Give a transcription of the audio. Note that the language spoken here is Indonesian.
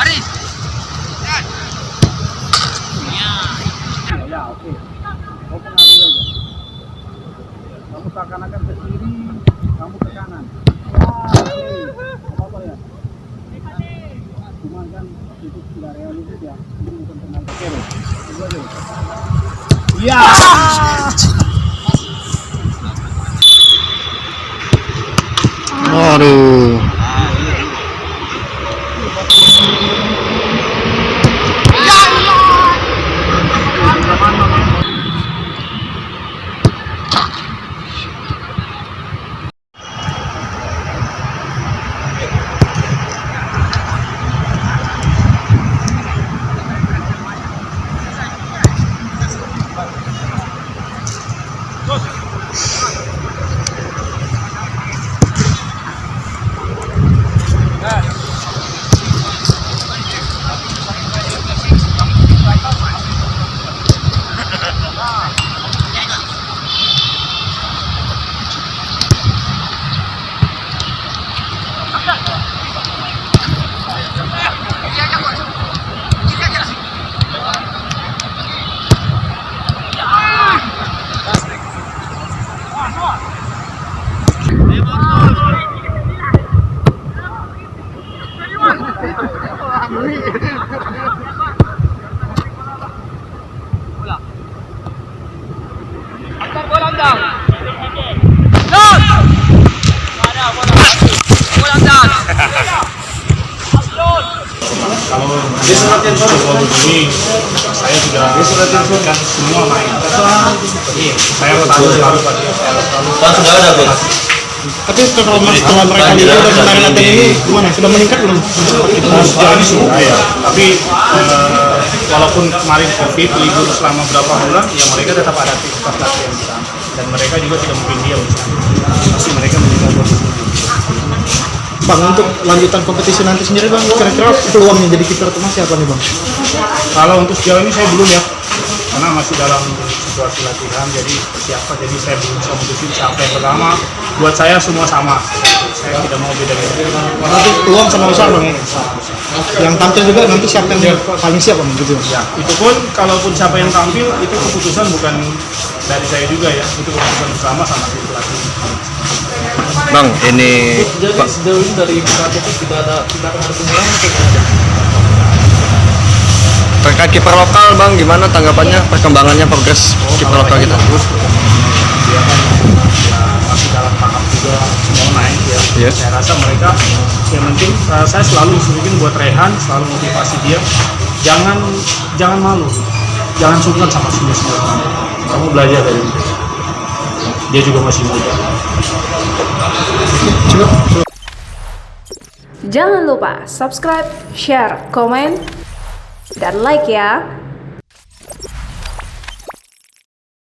Haris. Ya, oke. Kau pengaruhi aja. Kamu seakan-akan ke kiri, kamu ke kanan. Oke. Apa ya? Cuma kan itu tidak realistis ya. Ini bukan tenaga kere. Coba deh. Ya. Aduh. Antar bola undang. Shot. Ada bola. Bola undang. Kalau di surat yang begini, saya sudah kan semua main. Saya tahu selalu tadi. Sudah ada, Bos. Tapi setelah mereka lihat dan kemarin latihan ini gimana? Sudah meningkat belum? Sejauh ini sudah ya. Tapi walaupun kemarin COVID libur selama berapa bulan, ya mereka tetap ada aktivitas latihan di sana. Dan mereka juga tidak mungkin diam di sana. Pasti mereka meningkat. Bang, untuk lanjutan kompetisi nanti sendiri Bang, kira-kira peluangnya jadi kiper itu masih apa nih Bang? Kalau untuk sejauh ini saya belum ya, karena masih dalam situasi latihan, jadi persiapan, jadi saya belum bisa memutuskan siapa yang pertama. Buat saya semua sama, saya tidak mau beda-beda. Nanti peluang sama besar Bang ya? Yang tampil juga nanti siapa yang paling siap Bang gitu? Ya, itu pun kalaupun siapa yang tampil, itu keputusan bukan dari saya juga ya, itu keputusan bersama sama tim pelatih. Bang, ini Jadi sejauh ini dari pelatih kita akan ada pengurangan atau tidak? terkait kiper lokal Bang, gimana tanggapannya, perkembangannya, progres kiper lokal kita? Terus dia kan ya, masih dalam tahap juga mau naik ya. Iya. Saya rasa mereka yang penting saya selalu instruksiin buat Rehan, selalu motivasi dia, jangan malu, jangan sungkan sama semua. Kamu belajar dari dia juga masih muda. Jangan lupa subscribe, share, komen, dan like ya.